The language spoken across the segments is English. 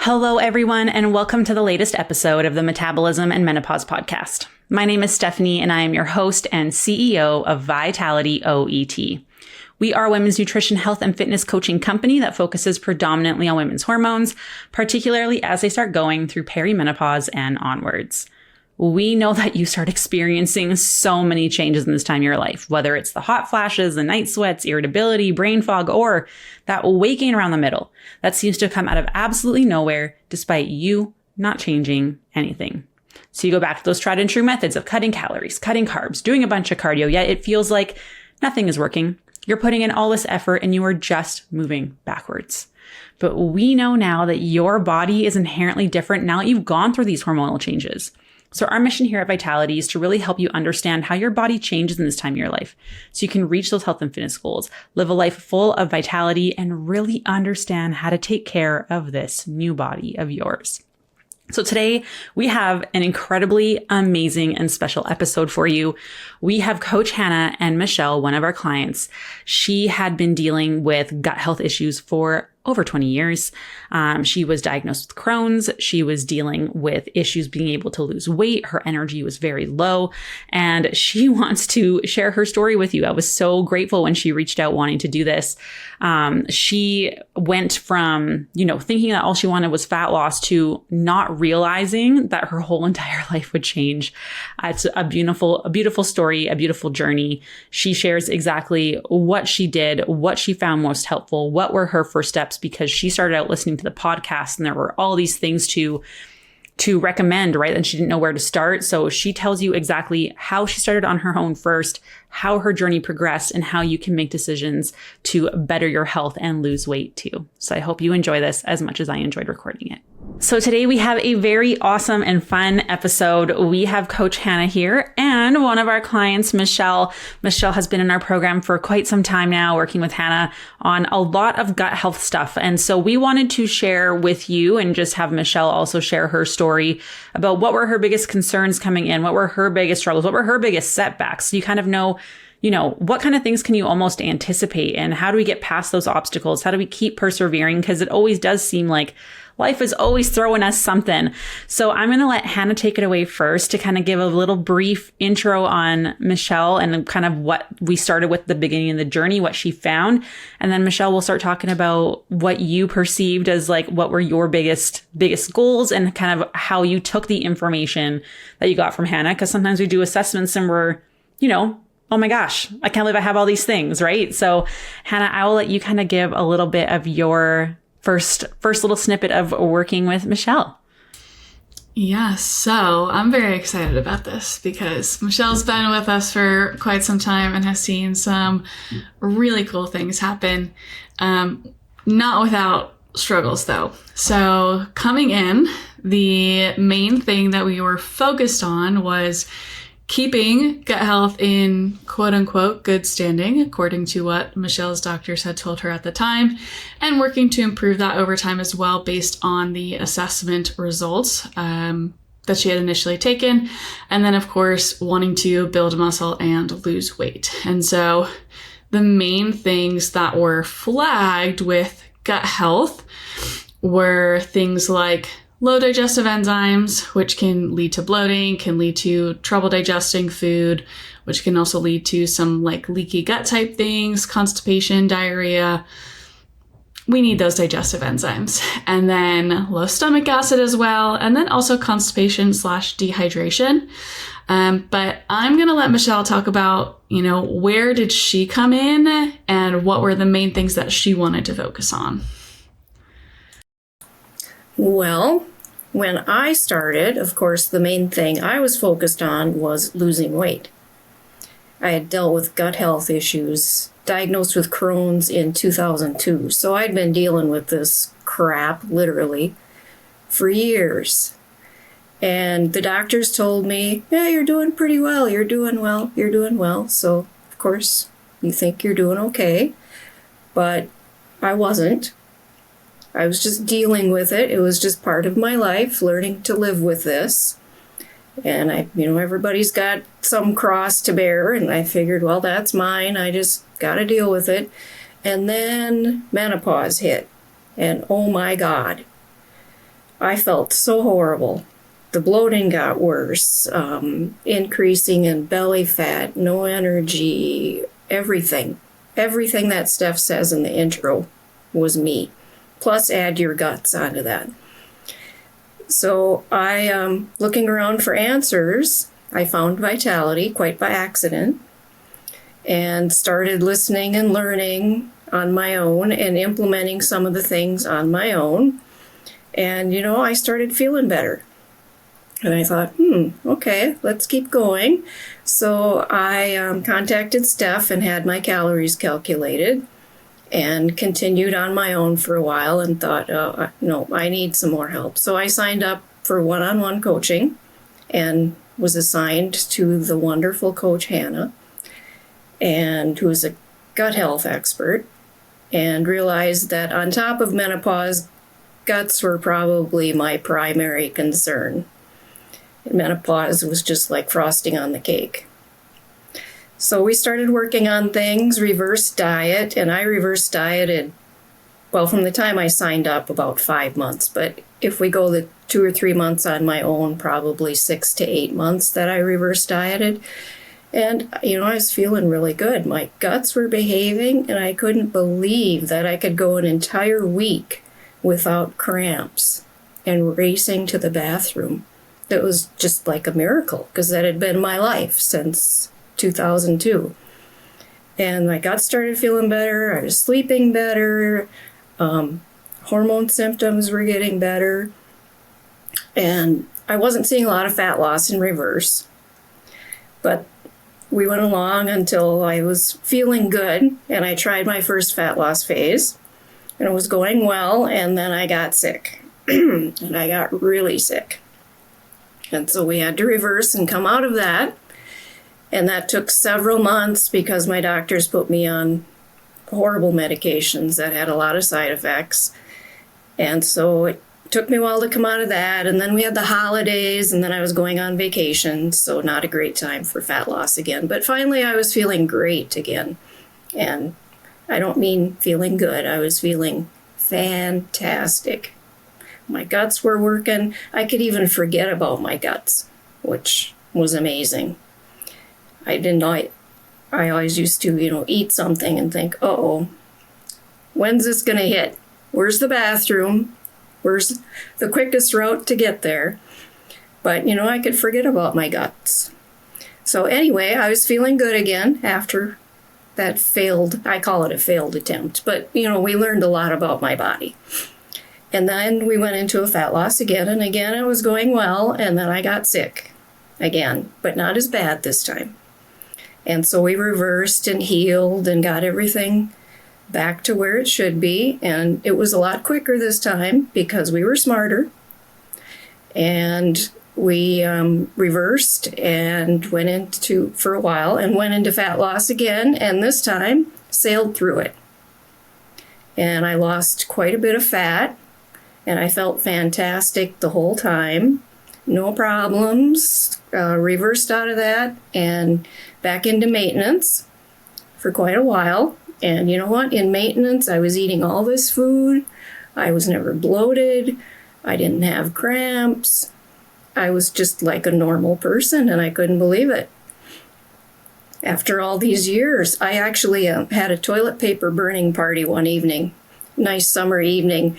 Hello, everyone, and welcome to the latest episode of the Metabolism and Menopause podcast. My name is Stephanie, and I am your host and CEO of Vitality OET. We are a women's nutrition, health, and fitness coaching company that focuses predominantly on women's hormones, particularly as they start going through perimenopause and onwards. We know that you start experiencing so many changes in this time of your life, whether it's the hot flashes, the night sweats, irritability, brain fog, or that waking around the middle that seems to come out of absolutely nowhere despite you not changing anything. So you go back to those tried and true methods of cutting calories, cutting carbs, doing a bunch of cardio, yet it feels like nothing is working. You're putting in all this effort and you are just moving backwards. But we know now that your body is inherently different now that you've gone through these hormonal changes. So our mission here at Vitality is to really help you understand how your body changes in this time of your life so you can reach those health and fitness goals, live a life full of vitality, and really understand how to take care of this new body of yours. So today we have an incredibly amazing and special episode for you. We have Coach Hannah and Michelle, one of our clients. She had been dealing with gut health issues for over 20 years. She was diagnosed with Crohn's. She was dealing with issues being able to lose weight. Her energy was very low, and she wants to share her story with you. I was so grateful when she reached out wanting to do this. She went from, thinking that all she wanted was fat loss to not realizing that her whole entire life would change. It's a beautiful story, a beautiful journey. She shares exactly what she did, what she found most helpful, what were her first steps, because she started out listening to the podcast and there were all these things to recommend, right? And she didn't know where to start. So she tells you exactly how she started on her own first, how her journey progressed, and how you can make decisions to better your health and lose weight too. So I hope you enjoy this as much as I enjoyed recording it. So today we have a very awesome and fun episode. We have Coach Hannah here and one of our clients, Michelle. Michelle has been in our program for quite some time now, working with Hannah on a lot of gut health stuff. And so we wanted to share with you and just have Michelle also share her story about what were her biggest concerns coming in, what were her biggest struggles, what were her biggest setbacks. So you kind of know, what kind of things can you almost anticipate and how do we get past those obstacles? How do we keep persevering? Because it always does seem like life is always throwing us something. So I'm going to let Hannah take it away first to kind of give a little brief intro on Michelle and kind of what we started with at the beginning of the journey, what she found. And then Michelle will start talking about what you perceived as like, what were your biggest goals and kind of how you took the information that you got from Hannah. Because sometimes we do assessments and we're, oh my gosh, I can't believe I have all these things, right? So Hannah, I will let you kind of give a little bit of your first little snippet of working with Michelle. Yeah, so I'm very excited about this because Michelle's been with us for quite some time and has seen some really cool things happen. Not without struggles though. So coming in, the main thing that we were focused on was keeping gut health in quote unquote good standing, according to what Michelle's doctors had told her at the time, and working to improve that over time as well based on the assessment results that she had initially taken. And then of course, wanting to build muscle and lose weight. And so the main things that were flagged with gut health were things like low digestive enzymes, which can lead to bloating, can lead to trouble digesting food, which can also lead to some like leaky gut type things, constipation, diarrhea. We need those digestive enzymes. And then low stomach acid as well. And then also constipation/dehydration. But I'm going to let Michelle talk about, where did she come in and what were the main things that she wanted to focus on? Well, when I started, of course, the main thing I was focused on was losing weight. I had dealt with gut health issues, diagnosed with Crohn's in 2002. So I'd been dealing with this crap, literally, for years. And the doctors told me, yeah, you're doing pretty well. You're doing well. So, of course, you think you're doing okay. But I wasn't. I was just dealing with it. It was just part of my life, learning to live with this. And everybody's got some cross to bear, and I figured, well, that's mine. I just got to deal with it. And then menopause hit. And oh my God, I felt so horrible. The bloating got worse, increasing in belly fat, no energy, everything. Everything that Steph says in the intro was me. Plus add your guts onto that. So I, looking around for answers, I found Vitality quite by accident and started listening and learning on my own and implementing some of the things on my own. And, I started feeling better. And I thought, okay, let's keep going. So I contacted Steph and had my calories calculated and continued on my own for a while and thought, no, I need some more help. So I signed up for one-on-one coaching and was assigned to the wonderful Coach Hannah, and who is a gut health expert, and realized that on top of menopause, guts were probably my primary concern. Menopause was just like frosting on the cake. So we started working on things, reverse diet, and I reverse dieted, well, from the time I signed up, about 5 months. But if we go the 2 or 3 months on my own, probably 6 to 8 months that I reverse dieted. And, I was feeling really good. My guts were behaving, and I couldn't believe that I could go an entire week without cramps and racing to the bathroom. It was just like a miracle, because that had been my life since 2002. And my gut started feeling better. I was sleeping better. Hormone symptoms were getting better. And I wasn't seeing a lot of fat loss in reverse. But we went along until I was feeling good, and I tried my first fat loss phase. And it was going well, and then I got sick. And I got really sick. And so we had to reverse and come out of that. And that took several months because my doctors put me on horrible medications that had a lot of side effects. And so it took me a while to come out of that. And then we had the holidays, and then I was going on vacation. So not a great time for fat loss again. But finally I was feeling great again. And I don't mean feeling good. I was feeling fantastic. My guts were working. I could even forget about my guts, which was amazing. I always used to, eat something and think, when's this going to hit? Where's the bathroom? Where's the quickest route to get there? But, I could forget about my guts. So anyway, I was feeling good again after that I call it a failed attempt. But, we learned a lot about my body. And then we went into a fat loss again, and again it was going well, and then I got sick again, but not as bad this time. And so we reversed and healed and got everything back to where it should be, and it was a lot quicker this time because we were smarter. And we reversed and went into, for a while, and went into fat loss again, and this time sailed through it. And I lost quite a bit of fat. And I felt fantastic the whole time. No problems. Reversed out of that and back into maintenance for quite a while. And you know what? In maintenance, I was eating all this food. I was never bloated. I didn't have cramps. I was just like a normal person, and I couldn't believe it. After all these years, I actually had a toilet paper burning party one evening. Nice summer evening.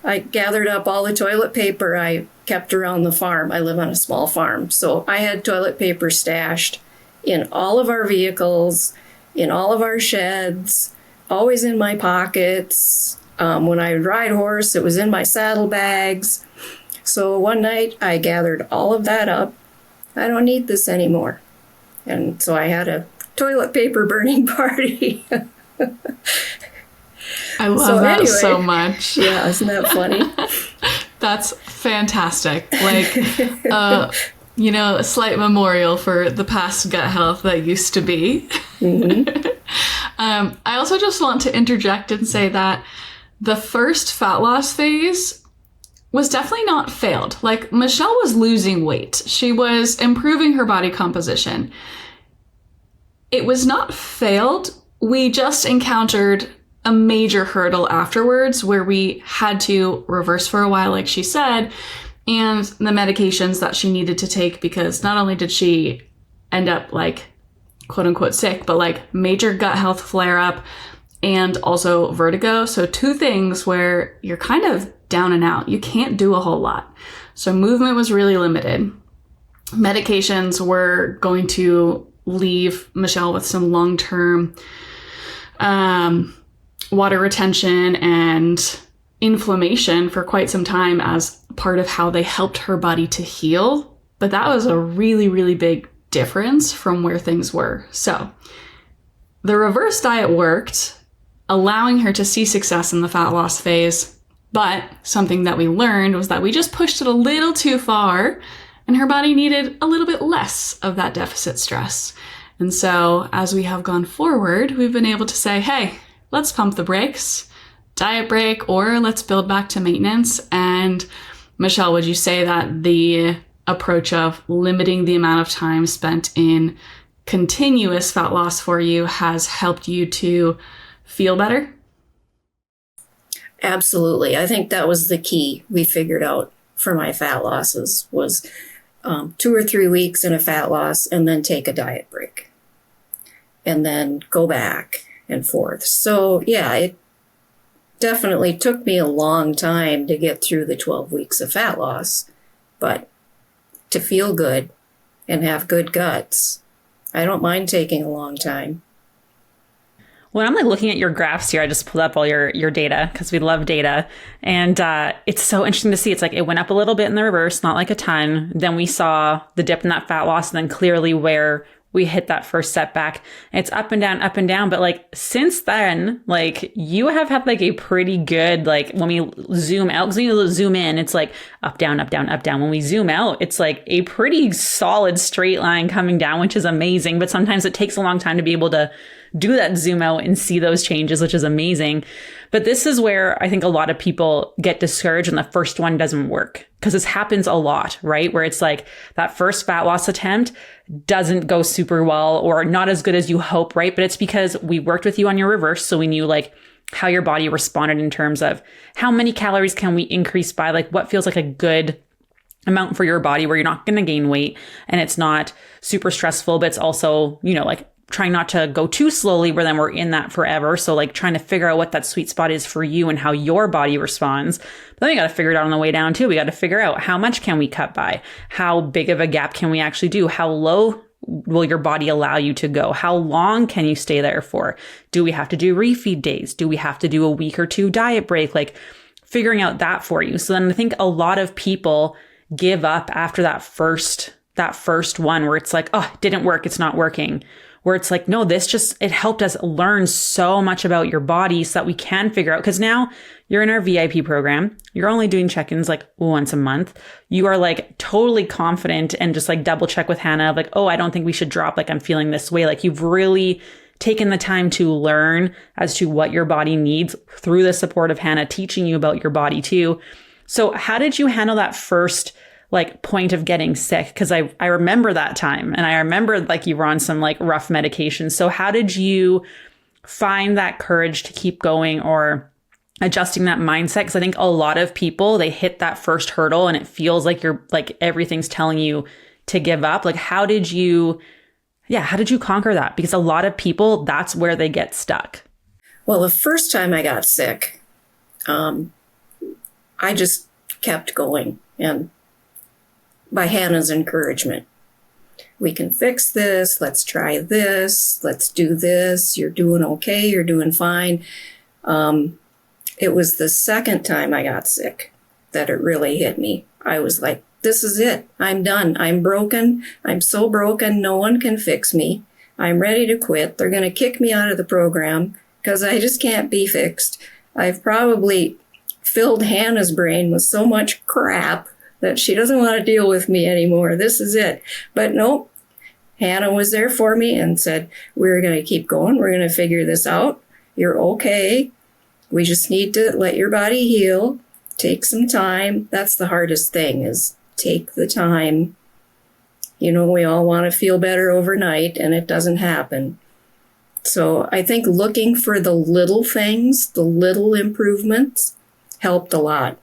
I gathered up all the toilet paper I kept around the farm. I live on a small farm. So I had toilet paper stashed in all of our vehicles, in all of our sheds, always in my pockets. When I would ride horse, it was in my saddlebags. So one night I gathered all of that up. I don't need this anymore. And so I had a toilet paper burning party. I love that so much. Yeah, isn't that funny? That's fantastic. Like, a slight memorial for the past gut health that used to be. Mm-hmm. I also just want to interject and say that the first fat loss phase was definitely not failed. Like, Michelle was losing weight. She was improving her body composition. It was not failed. We just encountered a major hurdle afterwards where we had to reverse for a while, like she said, and the medications that she needed to take, because not only did she end up like quote unquote sick, but like major gut health flare up and also vertigo. So two things where you're kind of down and out. You can't do a whole lot. So movement was really limited. Medications were going to leave Michelle with some long-term water retention and inflammation for quite some time as part of how they helped her body to heal. But that was a really, really big difference from where things were. So the reverse diet worked, allowing her to see success in the fat loss phase. But something that we learned was that we just pushed it a little too far and her body needed a little bit less of that deficit stress. And so as we have gone forward, we've been able to say, hey, let's pump the brakes, diet break, or let's build back to maintenance. And Michelle, would you say that the approach of limiting the amount of time spent in continuous fat loss for you has helped you to feel better? Absolutely. I think that was the key we figured out for my fat losses was 2 or 3 weeks in a fat loss and then take a diet break and then go back and forth. So yeah, it definitely took me a long time to get through the 12 weeks of fat loss, but to feel good and have good guts, I don't mind taking a long time. When I'm like looking at your graphs here, I just pulled up all your data because we love data. And it's so interesting to see. It's like it went up a little bit in the reverse, not like a ton. Then we saw the dip in that fat loss and then clearly where we hit that first setback. It's up and down. But like since then, like you have had like a pretty good, like when we zoom out, because when you zoom in, it's like up, down, up, down, up, down. When we zoom out, it's like a pretty solid straight line coming down, which is amazing. But sometimes it takes a long time to be able to do that zoom out and see those changes, which is amazing. But this is where I think a lot of people get discouraged when the first one doesn't work, because this happens a lot, right? Where it's like that first fat loss attempt doesn't go super well or not as good as you hope, right? But it's because we worked with you on your reverse. So we knew like how your body responded in terms of how many calories can we increase by, like what feels like a good amount for your body where you're not going to gain weight and it's not super stressful, but it's also, you know, like trying not to go too slowly where then we're in that forever. So like trying to figure out what that sweet spot is for you and how your body responds. But then we got to figure it out on the way down too. We got to figure out how much can we cut by? How big of a gap can we actually do? How low will your body allow you to go? How long can you stay there for? Do we have to do refeed days? Do we have to do a week or two diet break? Like figuring out that for you. So then I think a lot of people give up after that first one where it's like, oh, it didn't work. It's not working. Where it's like, no, it helped us learn so much about your body so that we can figure out, because now you're in our VIP program. You're only doing check-ins like once a month. You are like totally confident and just like double check with Hannah of like, oh, I don't think we should drop. Like I'm feeling this way. Like you've really taken the time to learn as to what your body needs through the support of Hannah teaching you about your body too. So how did you handle that first like point of getting sick? Because I remember that time and I remember like you were on some like rough medication. So how did you find that courage to keep going or adjusting that mindset? Because I think a lot of people, they hit that first hurdle and it feels like you're like everything's telling you to give up. Like how did you conquer that? Because a lot of people, that's where they get stuck. Well, the first time I got sick, I just kept going, and by Hannah's encouragement. We can fix this. Let's try this. Let's do this. You're doing okay. You're doing fine. It was the second time I got sick that it really hit me. I was like, this is it. I'm done. I'm broken. I'm so broken. No one can fix me. I'm ready to quit. They're going to kick me out of the program because I just can't be fixed. I've probably filled Hannah's brain with so much crap that she doesn't want to deal with me anymore. This is it. But nope, Hannah was there for me and said, we're going to keep going. We're going to figure this out. You're okay. We just need to let your body heal. Take some time. That's the hardest thing, is take the time. You know, we all want to feel better overnight and it doesn't happen. So I think looking for the little things, the little improvements helped a lot.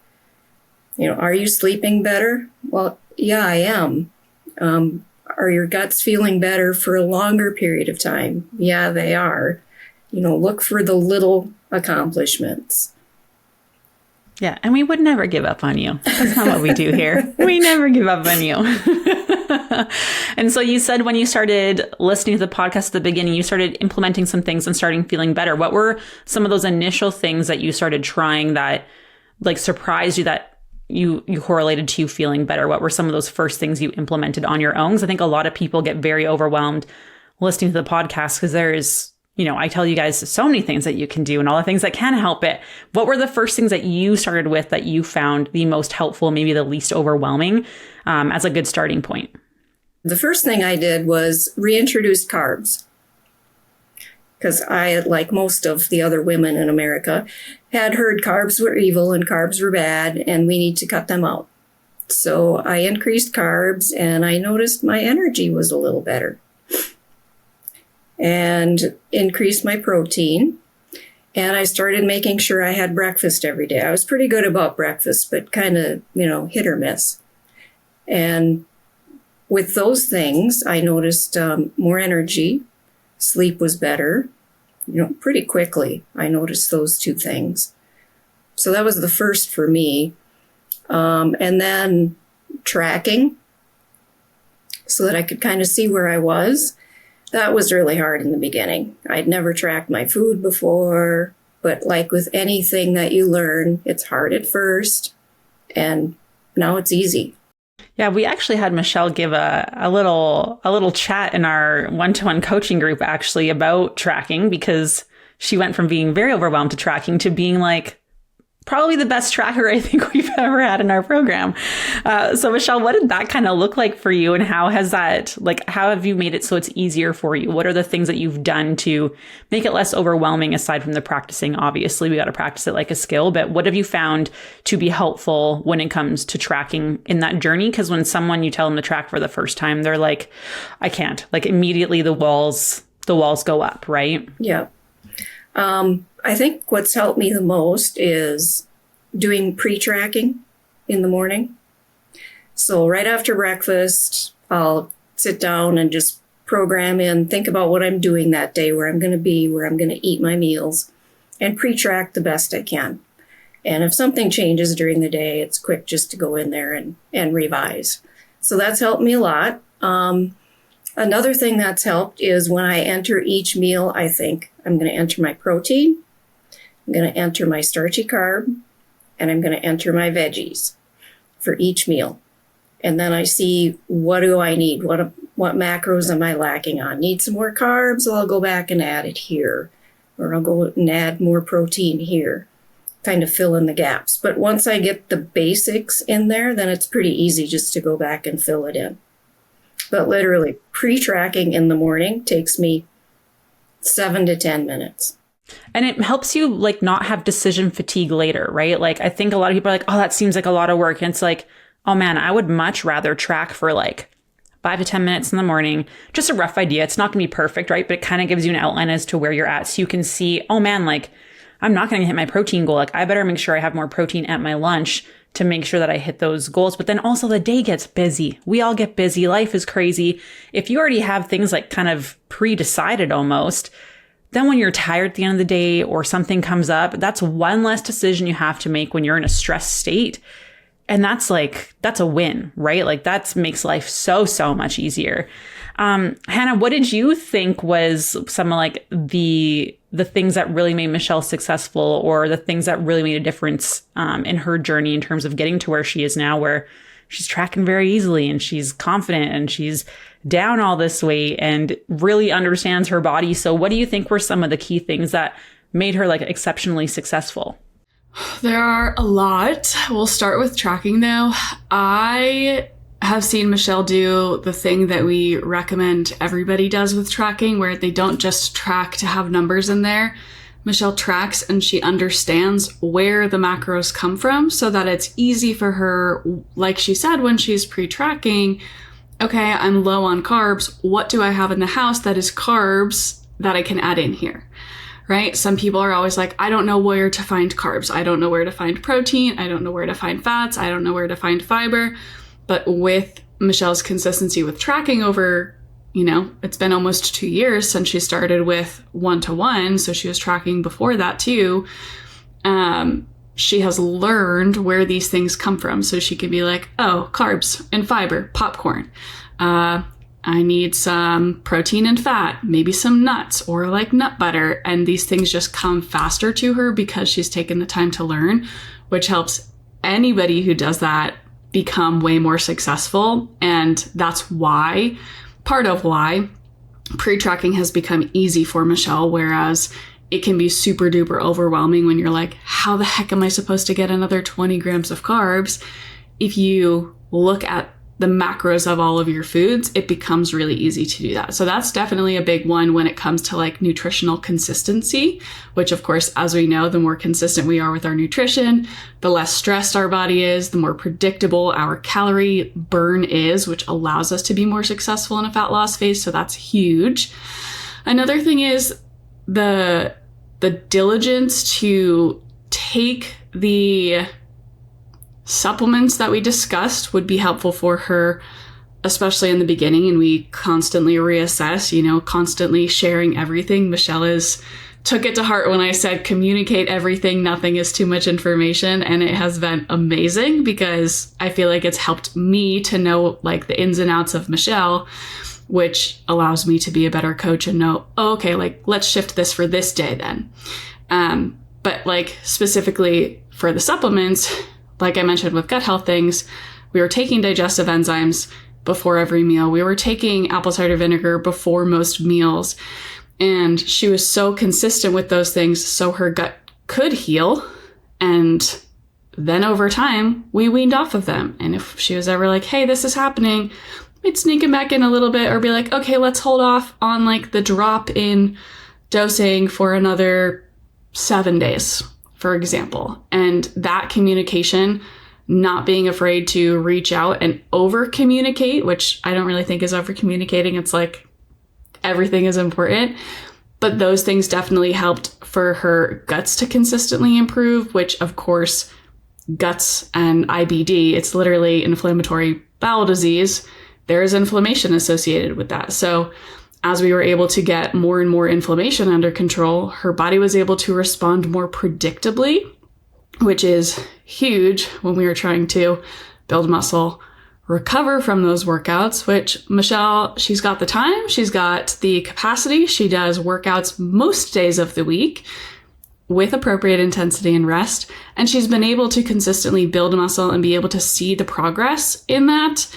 Are you sleeping better? Well, yeah, I am. Are your guts feeling better for a longer period of time? Yeah, they are. Look for the little accomplishments. Yeah, and we would never give up on you. That's not what we do here. We never give up on you. And so you said when you started listening to the podcast at the beginning, you started implementing some things and starting feeling better. What were some of those initial things that you started trying that surprised you that you correlated to you feeling better? What were some of those first things you implemented on your own? Because I think a lot of people get very overwhelmed listening to the podcast because there's, I tell you guys so many things that you can do and all the things that can help it. What were the first things that you started with that you found the most helpful, maybe the least overwhelming, as a good starting point? The first thing I did was reintroduce carbs. Because I, like most of the other women in America, had heard carbs were evil and carbs were bad and we need to cut them out. So I increased carbs and I noticed my energy was a little better. And increased my protein. And I started making sure I had breakfast every day. I was pretty good about breakfast, but kind of, hit or miss. And with those things, I noticed more energy. Sleep was better. Pretty quickly, I noticed those two things. So that was the first for me. And then tracking so that I could kind of see where I was. That was really hard in the beginning. I'd never tracked my food before, but like with anything that you learn, it's hard at first, and now it's easy. Yeah, we actually had Michelle give a little chat in our one-to-one coaching group actually about tracking, because she went from being very overwhelmed to tracking to being probably the best tracker I think we've ever had in our program. So Michelle, what did that kind of look like for you? And how has that, how have you made it so it's easier for you? What are the things that you've done to make it less overwhelming aside from the practicing? Obviously, we got to practice it like a skill, but what have you found to be helpful when it comes to tracking in that journey? Because when you tell them to track for the first time, they're like, I can't. Immediately the walls go up, right? Yeah. I think what's helped me the most is doing pre-tracking in the morning. So right after breakfast, I'll sit down and just program in, think about what I'm doing that day, where I'm going to be, where I'm going to eat my meals, and pre-track the best I can. And if something changes during the day, it's quick just to go in there and revise. So that's helped me a lot. Another thing that's helped is when I enter each meal, I think I'm going to enter my protein, I'm going to enter my starchy carb, and I'm going to enter my veggies for each meal. And then I see, what do I need? What macros am I lacking on? Need some more carbs? Well, I'll go back and add it here. Or I'll go and add more protein here. Kind of fill in the gaps. But once I get the basics in there, then it's pretty easy just to go back and fill it in. But literally, pre-tracking in the morning takes me 7 to 10 minutes. And it helps you not have decision fatigue later, right? I think a lot of people are oh, that seems like a lot of work. And it's oh man, I would much rather track for 5 to 10 minutes in the morning. Just a rough idea. It's not going to be perfect, right? But it kind of gives you an outline as to where you're at. So you can see, oh man, I'm not going to hit my protein goal. I better make sure I have more protein at my lunch to make sure that I hit those goals. But then also the day gets busy. We all get busy. Life is crazy. If you already have things kind of pre-decided almost, then when you're tired at the end of the day or something comes up, that's one less decision you have to make when you're in a stressed state. And that's a win, right? That makes life so much easier. Hannah, what did you think was some of the things that really made Michelle successful, or the things that really made a difference in her journey in terms of getting to where she is now, where she's tracking very easily and she's confident and she's down all this weight and really understands her body? So what do you think were some of the key things that made her exceptionally successful? There are a lot. We'll start with tracking though. I have seen Michelle do the thing that we recommend everybody does with tracking, where they don't just track to have numbers in there. Michelle tracks and she understands where the macros come from so that it's easy for her, like she said, when she's pre-tracking, okay, I'm low on carbs. What do I have in the house that is carbs that I can add in here, right? Some people are always like, I don't know where to find carbs. I don't know where to find protein. I don't know where to find fats. I don't know where to find fiber. But with Michelle's consistency with tracking over, it's been almost 2 years since she started with 1-to-1. So she was tracking before that too. She has learned where these things come from. So she can be like, oh, carbs and fiber, popcorn. I need some protein and fat, maybe some nuts or like nut butter. And these things just come faster to her because she's taken the time to learn, which helps anybody who does that become way more successful. And that's part of why pre-tracking has become easy for Michelle, whereas it can be super duper overwhelming when you're like, how the heck am I supposed to get another 20 grams of carbs? If you look at the macros of all of your foods, it becomes really easy to do that. So that's definitely a big one when it comes to like nutritional consistency, which of course, as we know, the more consistent we are with our nutrition, the less stressed our body is, the more predictable our calorie burn is, which allows us to be more successful in a fat loss phase. So that's huge. Another thing is the diligence to take the supplements that we discussed would be helpful for her, especially in the beginning. And we constantly reassess, constantly sharing everything. Michelle took it to heart when I said, communicate everything. Nothing is too much information. And it has been amazing because I feel like it's helped me to know like the ins and outs of Michelle, which allows me to be a better coach and know, oh, okay, like let's shift this for this day then. But like specifically for the supplements, like I mentioned with gut health things, we were taking digestive enzymes before every meal. We were taking apple cider vinegar before most meals. And she was so consistent with those things so her gut could heal. And then over time, we weaned off of them. And if she was ever like, hey, this is happening, we'd sneak it back in a little bit or be like, okay, let's hold off on like the drop in dosing for another 7 days, for example. And that communication, not being afraid to reach out and over communicate, which I don't really think is over communicating. It's like everything is important, but those things definitely helped for her guts to consistently improve, which of course, guts and IBD, it's literally inflammatory bowel disease. There is inflammation associated with that. So as we were able to get more and more inflammation under control, her body was able to respond more predictably, which is huge when we were trying to build muscle, recover from those workouts, which Michelle, she's got the time, she's got the capacity. She does workouts most days of the week with appropriate intensity and rest. And she's been able to consistently build muscle and be able to see the progress in that.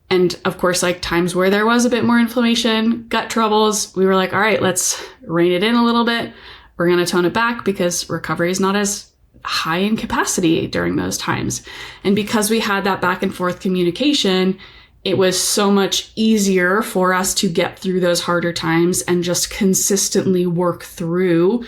And of course, like times where there was a bit more inflammation, gut troubles, we were like, all right, let's rein it in a little bit. We're going to tone it back because recovery is not as high in capacity during those times. And because we had that back and forth communication, it was so much easier for us to get through those harder times and just consistently work through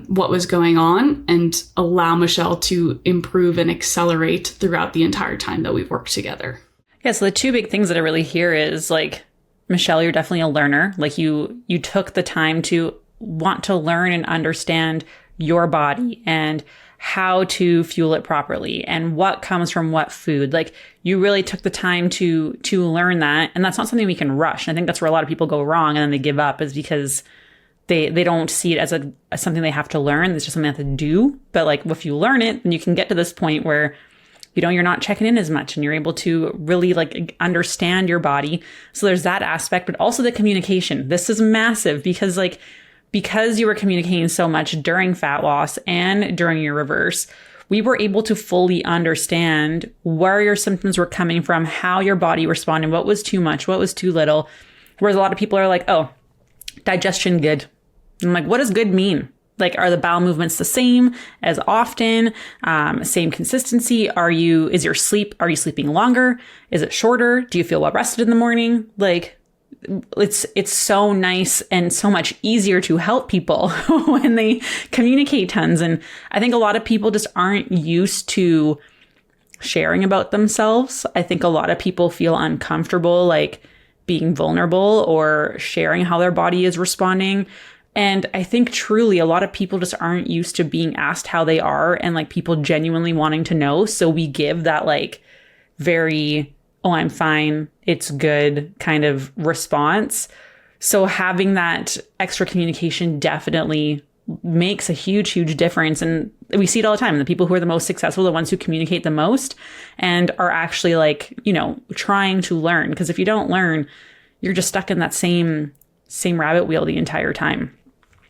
what was going on and allow Michelle to improve and accelerate throughout the entire time that we've worked together. Yeah, so the two big things that I really hear is like, Michelle, you're definitely a learner. Like you took the time to want to learn and understand your body and how to fuel it properly and what comes from what food. Like you really took the time to learn that. And that's not something we can rush. And I think that's where a lot of people go wrong and then they give up, is because they don't see it as something they have to learn. It's just something they have to do. But like if you learn it, then you can get to this point where you're not checking in as much and you're able to really like understand your body. So there's that aspect, but also the communication. This is massive because you were communicating so much during fat loss and during your reverse, we were able to fully understand where your symptoms were coming from, how your body responded, what was too much, what was too little. Whereas a lot of people are like, oh, digestion good. I'm like, what does good mean? Like, are the bowel movements the same as often? Same consistency? Are you sleeping longer? Is it shorter? Do you feel well rested in the morning? Like, it's so nice and so much easier to help people when they communicate tons. And I think a lot of people just aren't used to sharing about themselves. I think a lot of people feel uncomfortable, like being vulnerable or sharing how their body is responding. And I think truly a lot of people just aren't used to being asked how they are and like people genuinely wanting to know. So we give that like very, oh, I'm fine, it's good kind of response. So having that extra communication definitely makes a huge, huge difference. And we see it all the time. The people who are the most successful, the ones who communicate the most and are actually like, you know, trying to learn. Because if you don't learn, you're just stuck in that same rabbit wheel the entire time.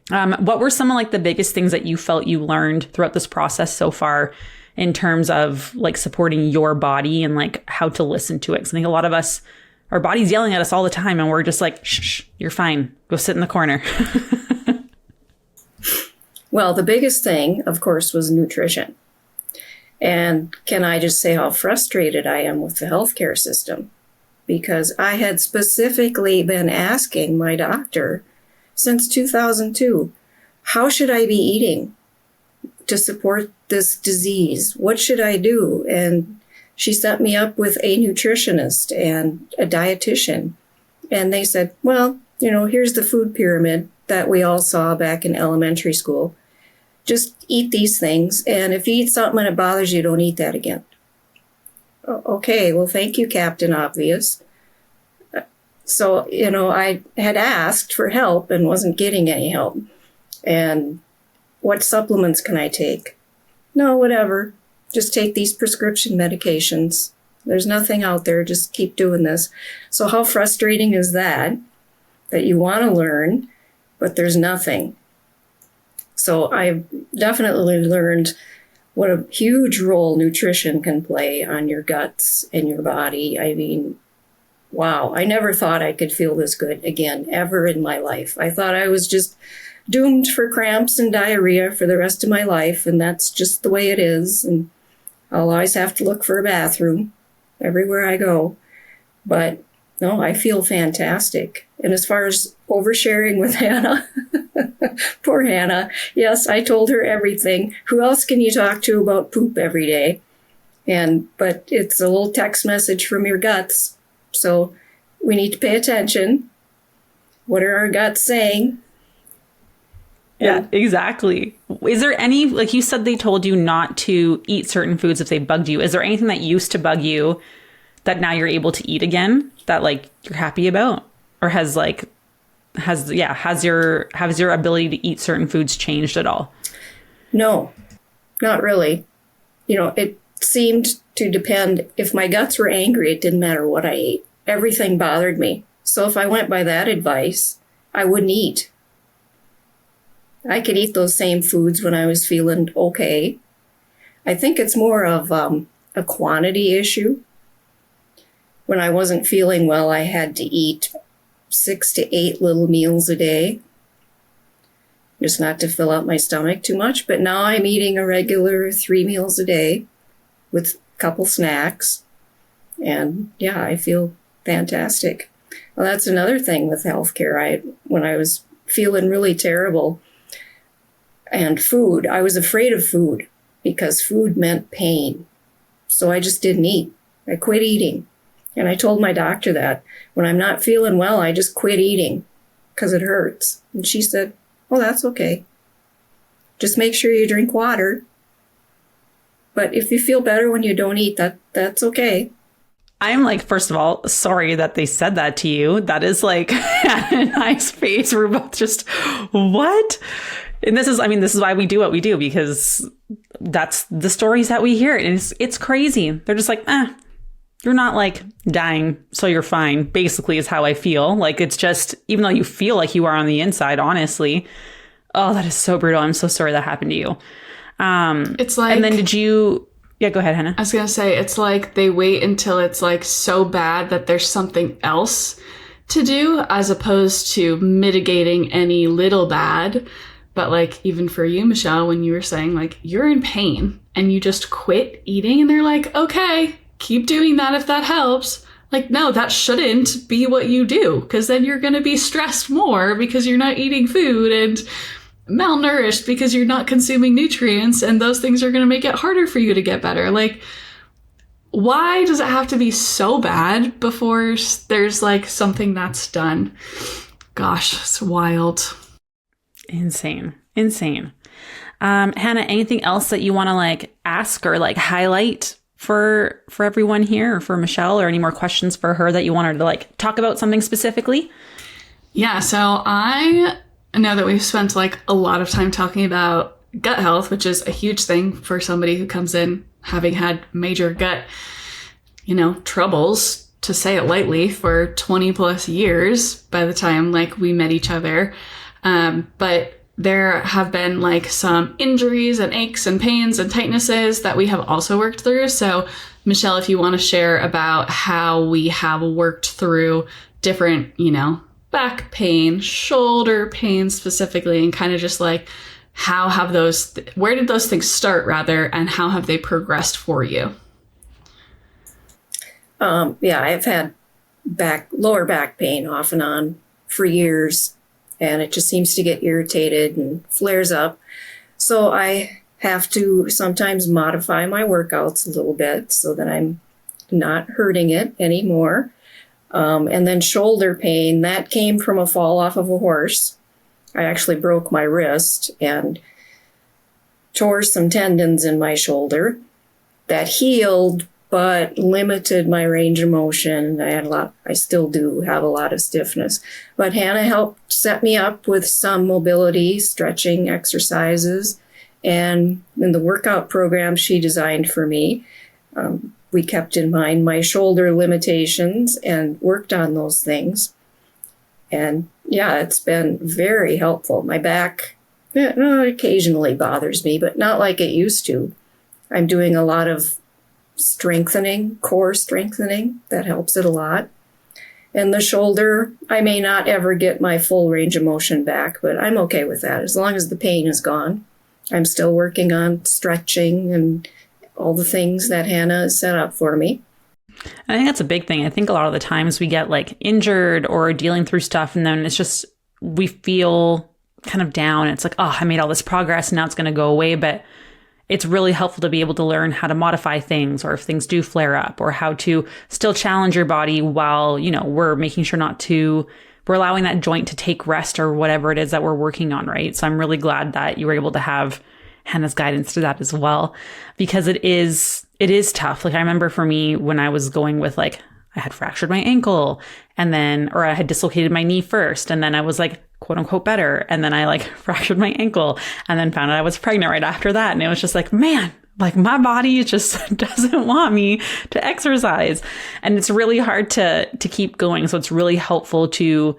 What were some of like the biggest things that you felt you learned throughout this process so far in terms of like supporting your body and like how to listen to it? Because I think a lot of us, our body's yelling at us all the time and we're just like, shh, you're fine. Go sit in the corner. Well, the biggest thing, of course, was nutrition. And can I just say how frustrated I am with the healthcare system? Because I had specifically been asking my doctor since 2002, how should I be eating to support this disease? What should I do? And she set me up with a nutritionist and a dietitian. And they said, well, you know, here's the food pyramid that we all saw back in elementary school. Just eat these things. And if you eat something and it bothers you, don't eat that again. Okay, well, thank you, Captain Obvious. So, you know, I had asked for help and wasn't getting any help. And what supplements can I take? No, whatever. Just take these prescription medications. There's nothing out there. Just keep doing this. So how frustrating is that you want to learn, but there's nothing. So I've definitely learned what a huge role nutrition can play on your guts and your body. I mean, wow, I never thought I could feel this good again, ever in my life. I thought I was just doomed for cramps and diarrhea for the rest of my life, and that's just the way it is. And I'll always have to look for a bathroom everywhere I go. But no, I feel fantastic. And as far as oversharing with Hannah, poor Hannah, yes, I told her everything. Who else can you talk to about poop every day? But it's a little text message from your guts. So we need to pay attention. What are our guts saying? Yeah, exactly. Is there any, like you said, they told you not to eat certain foods if they bugged you. Is there anything that used to bug you that now you're able to eat again that like you're happy about? Or has your ability to eat certain foods changed at all? No, not really. You know, it seemed to depend. If my guts were angry, it didn't matter what I ate. Everything bothered me. So if I went by that advice, I wouldn't eat. I could eat those same foods when I was feeling okay. I think it's more of a quantity issue. When I wasn't feeling well, I had to eat 6 to 8 little meals a day, just not to fill out my stomach too much. But now I'm eating a regular 3 meals a day with a couple snacks. And yeah, I feel fantastic. Well, that's another thing with healthcare. When I was feeling really terrible and food, I was afraid of food because food meant pain. So I just didn't eat. I quit eating. And I told my doctor that when I'm not feeling well, I just quit eating because it hurts. And she said, oh, that's okay. Just make sure you drink water. But if you feel better when you don't eat, that's okay. I'm like, first of all, sorry that they said that to you. That is like a nice face. We're both just, what? And this is why we do what we do, because that's the stories that we hear. And it's crazy. They're just like, you're not like dying, so you're fine, basically is how I feel. Like, it's just, even though you feel like you are on the inside, honestly. Oh, that is so brutal. I'm so sorry that happened to you. It's like, and then yeah, go ahead, Hannah. I was going to say, it's like they wait until it's like so bad that there's something else to do, as opposed to mitigating any little bad. But like, even for you, Michelle, when you were saying like, you're in pain and you just quit eating, and they're like, okay, keep doing that if that helps. Like, no, that shouldn't be what you do, because then you're going to be stressed more because you're not eating food, and malnourished because you're not consuming nutrients, and those things are going to make it harder for you to get better. Like, why does it have to be so bad before there's like something that's done? Gosh, it's wild. Insane. Hannah, anything else that you want to like ask or like highlight for everyone here, or for Michelle, or any more questions for her that you want her to like talk about something specifically? Yeah, so I know that we've spent like a lot of time talking about gut health, which is a huge thing for somebody who comes in having had major gut, troubles, to say it lightly, for 20 plus years by the time like we met each other. But there have been like some injuries and aches and pains and tightnesses that we have also worked through. So Michelle, if you want to share about how we have worked through different, back pain, shoulder pain specifically, and kind of just like where did those things start rather, and how have they progressed for you? I've had lower back pain off and on for years, and it just seems to get irritated and flares up. So I have to sometimes modify my workouts a little bit so that I'm not hurting it anymore. And then shoulder pain, that came from a fall off of a horse. I actually broke my wrist and tore some tendons in my shoulder. That healed, but limited my range of motion. I still do have a lot of stiffness. But Hannah helped set me up with some mobility, stretching exercises. And in the workout program she designed for me, we kept in mind my shoulder limitations and worked on those things. And it's been very helpful. My back occasionally bothers me, but not like it used to. I'm doing a lot of core strengthening. That helps it a lot. And the shoulder, I may not ever get my full range of motion back, but I'm okay with that. As long as the pain is gone. I'm still working on stretching and all the things that Hannah has set up for me. I think that's a big thing. I think a lot of the times we get like injured or dealing through stuff, and then it's just, we feel kind of down. It's like, oh, I made all this progress and now it's going to go away. But it's really helpful to be able to learn how to modify things, or if things do flare up, or how to still challenge your body while, we're making sure we're allowing that joint to take rest, or whatever it is that we're working on, right? So I'm really glad that you were able to have Hannah's guidance to that as well, because it is tough. Like I remember for me when I was going with like, I had fractured my ankle or I had dislocated my knee first. And then I was like, quote unquote, better. And then I like fractured my ankle and then found out I was pregnant right after that. And it was just like, man, like my body just doesn't want me to exercise. And it's really hard to keep going. So it's really helpful to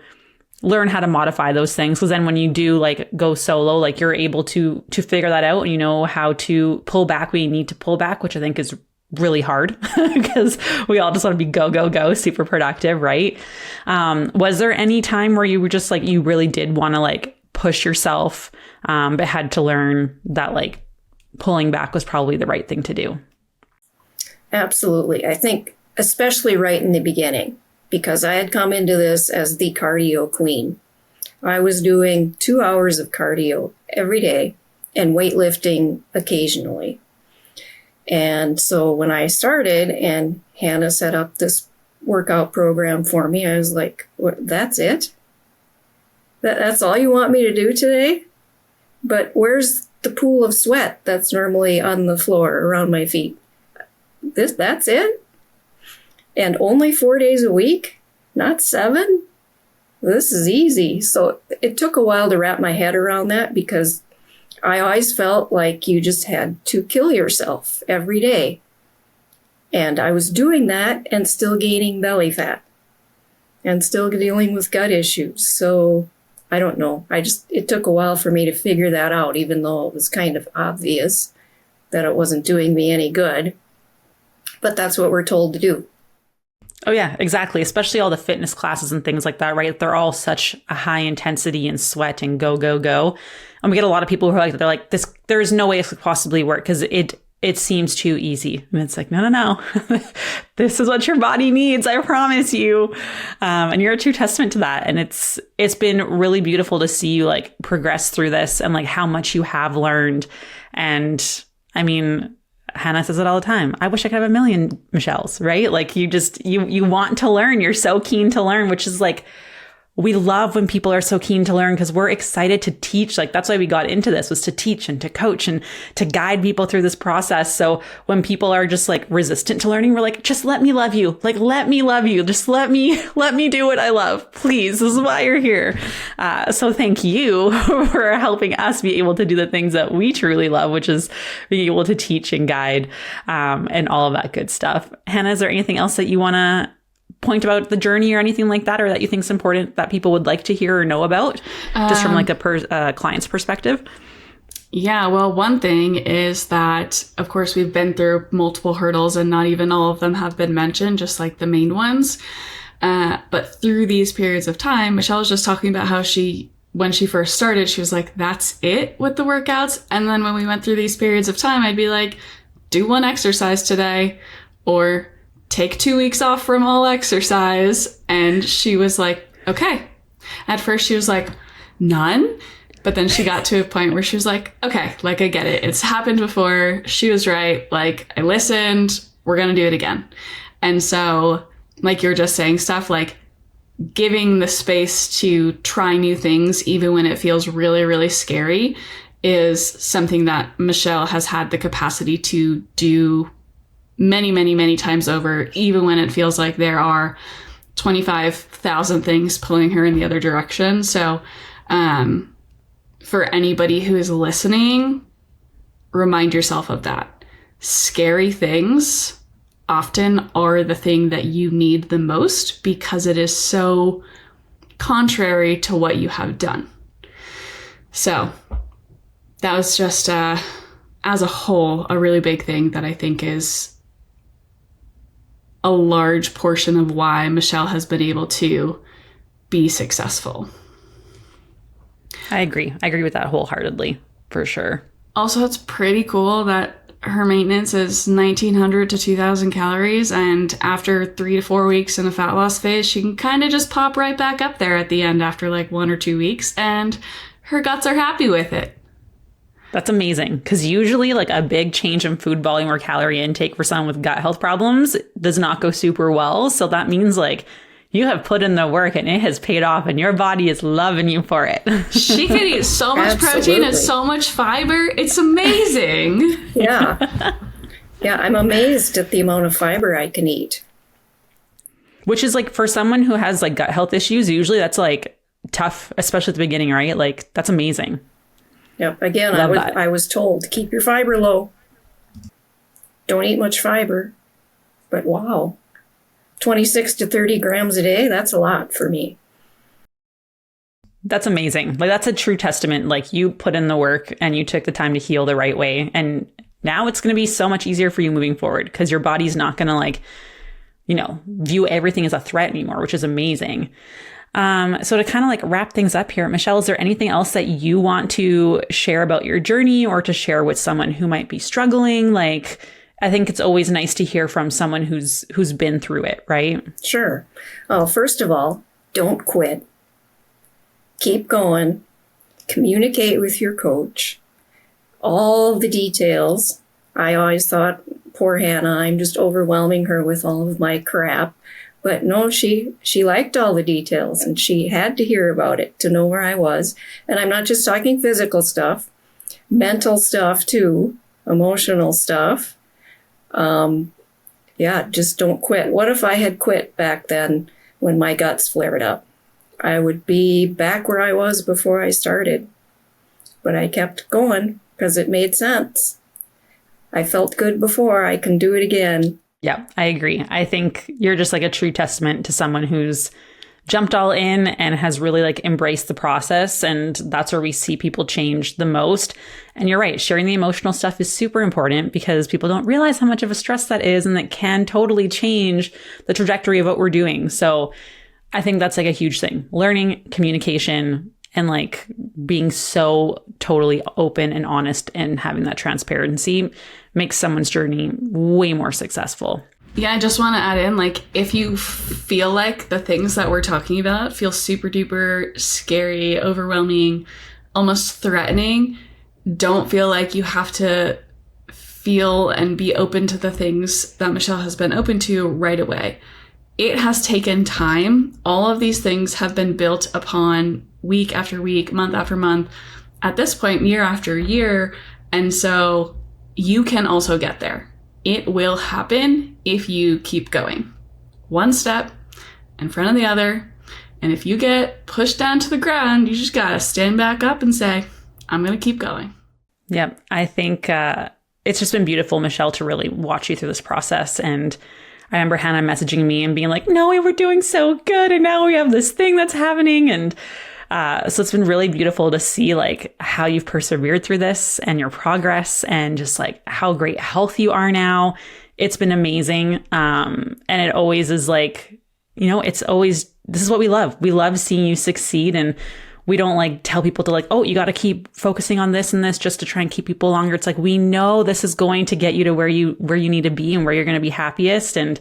learn how to modify those things. Because then when you do like go solo, like you're able to figure that out, and you know how to pull back when you need to pull back, which I think is really hard because we all just want to be go, super productive, right? Was there any time where you were just like, you really did want to like push yourself, but had to learn that like pulling back was probably the right thing to do? Absolutely. I think especially right in the beginning, because I had come into this as the cardio queen. I was doing 2 hours of cardio every day and weightlifting occasionally. And so when I started and Hannah set up this workout program for me, I was like, what, that's it? That's all you want me to do today? But where's the pool of sweat that's normally on the floor around my feet? That's it? And only 4 days a week? Not 7? This is easy. So it took a while to wrap my head around that, because I always felt like you just had to kill yourself every day. And I was doing that and still gaining belly fat and still dealing with gut issues. So I don't know. It took a while for me to figure that out, even though it was kind of obvious that it wasn't doing me any good. But that's what we're told to do. Oh, yeah, exactly. Especially all the fitness classes and things like that, right? They're all such a high intensity and sweat and go. And we get a lot of people who are like, they're like, there's no way this could possibly work because it seems too easy. And it's like, no. This is what your body needs. I promise you. And you're a true testament to that. And it's been really beautiful to see you like progress through this and like how much you have learned. And I mean, Hannah says it all the time. I wish I could have a million Michelles, right? Like you want to learn. You're so keen to learn, which is like, we love when people are so keen to learn because we're excited to teach. Like that's why we got into this, was to teach and to coach and to guide people through this process. So when people are just like resistant to learning, we're like, just let me love you. Like, let me love you. Just let me do what I love. Please. This is why you're here. So thank you for helping us be able to do the things that we truly love, which is being able to teach and guide, and all of that good stuff. Hannah, is there anything else that you want to point about the journey or anything like that, or that you think is important that people would like to hear or know about, just from like a client's perspective? Yeah, well, one thing is that, of course, we've been through multiple hurdles and not even all of them have been mentioned, just like the main ones. But through these periods of time, Michelle was just talking about how when she first started, she was like, that's it with the workouts. And then when we went through these periods of time, I'd be like, do one exercise today, or take 2 weeks off from all exercise. And she was like, okay. At first she was like, none. But then she got to a point where she was like, okay, like I get it. It's happened before. She was right. Like I listened. We're going to do it again. And so like you're just saying, stuff like giving the space to try new things, even when it feels really, really scary, is something that Michelle has had the capacity to do many, many, many times over, even when it feels like there are 25,000 things pulling her in the other direction. So for anybody who is listening, remind yourself of that. Scary things often are the thing that you need the most because it is so contrary to what you have done. So that was just, as a whole, a really big thing that I think is a large portion of why Michelle has been able to be successful. I agree. I agree with that wholeheartedly, for sure. Also, it's pretty cool that her maintenance is 1,900 to 2,000 calories. And after 3 to 4 weeks in a fat loss phase, she can kind of just pop right back up there at the end after like 1 or 2 weeks. And her guts are happy with it. That's amazing, because usually like a big change in food volume or calorie intake for someone with gut health problems does not go super well. So that means like you have put in the work and it has paid off and your body is loving you for it. She can eat so much protein and so much fiber. It's amazing. Yeah. Yeah, I'm amazed at the amount of fiber I can eat. Which is like, for someone who has like gut health issues, usually that's like tough, especially at the beginning, right? Like that's amazing. Yep. Again, I was told to keep your fiber low. Don't eat much fiber. But wow, 26 to 30 grams a day, that's a lot for me. That's amazing. Like that's a true testament. Like you put in the work and you took the time to heal the right way. And now it's going to be so much easier for you moving forward because your body's not going to like, view everything as a threat anymore, which is amazing. So to kind of like wrap things up here, Michelle, is there anything else that you want to share about your journey or to share with someone who might be struggling? Like, I think it's always nice to hear from someone who's been through it, right? Sure. Oh, first of all, don't quit. Keep going. Communicate with your coach. All the details. I always thought, poor Hannah, I'm just overwhelming her with all of my crap. But no, she liked all the details and she had to hear about it to know where I was. And I'm not just talking physical stuff, mental stuff too, emotional stuff. Just don't quit. What if I had quit back then when my guts flared up? I would be back where I was before I started. But I kept going because it made sense. I felt good before. I can do it again. Yeah, I agree. I think you're just like a true testament to someone who's jumped all in and has really like embraced the process. And that's where we see people change the most. And you're right. Sharing the emotional stuff is super important because people don't realize how much of a stress that is. And that can totally change the trajectory of what we're doing. So I think that's like a huge thing. Learning, communication, and like being so totally open and honest and having that transparency makes someone's journey way more successful. Yeah, I just want to add in, like, if you feel like the things that we're talking about feel super duper scary, overwhelming, almost threatening, don't feel like you have to feel and be open to the things that Michelle has been open to right away. It has taken time. All of these things have been built upon week after week, month after month, at this point, year after year. And so you can also get there. It will happen if you keep going. One step in front of the other. And if you get pushed down to the ground, you just got to stand back up and say, I'm going to keep going. Yep. I think it's just been beautiful, Michelle, to really watch you through this process. And I remember Hannah messaging me and being like, no, we were doing so good. And now we have this thing that's happening. And so it's been really beautiful to see like how you've persevered through this and your progress and just like how great health you are now. It's been amazing. And it always is like, it's always, this is what we love. We love seeing you succeed. And we don't like tell people to like, oh, you got to keep focusing on this and this just to try and keep people longer. It's like, we know this is going to get you to where you need to be and where you're going to be happiest. And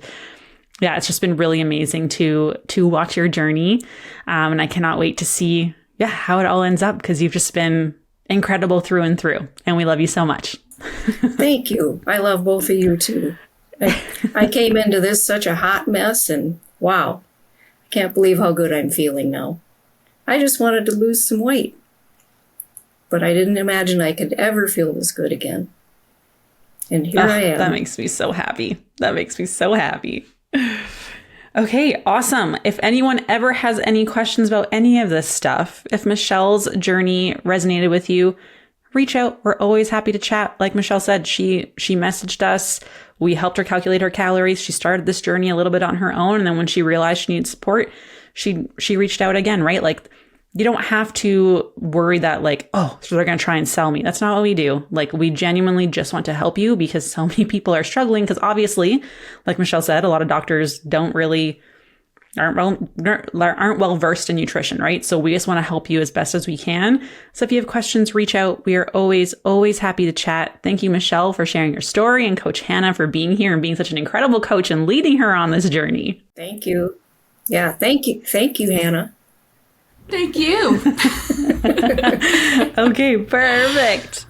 yeah, it's just been really amazing to watch your journey. And I cannot wait to see, how it all ends up, because you've just been incredible through and through. And we love you so much. Thank you. I love both of you too. I came into this such a hot mess, and wow, I can't believe how good I'm feeling now. I just wanted to lose some weight, but I didn't imagine I could ever feel this good again. And here I am. That makes me so happy. Okay, awesome. If anyone ever has any questions about any of this stuff, if Michelle's journey resonated with you, reach out. We're always happy to chat. Like Michelle said, she messaged us. We helped her calculate her calories. She started this journey a little bit on her own. And then when she realized she needed support, she reached out again, right? Like, you don't have to worry that like, oh, so they're going to try and sell me. That's not what we do. Like, we genuinely just want to help you because so many people are struggling. Because obviously, like Michelle said, a lot of doctors aren't well versed in nutrition, right? So we just want to help you as best as we can. So if you have questions, reach out. We are always happy to chat. Thank you, Michelle, for sharing your story, and Coach Hannah for being here and being such an incredible coach and leading her on this journey. Thank you. Yeah, thank you. Thank you, Hannah. Thank you. Okay, perfect.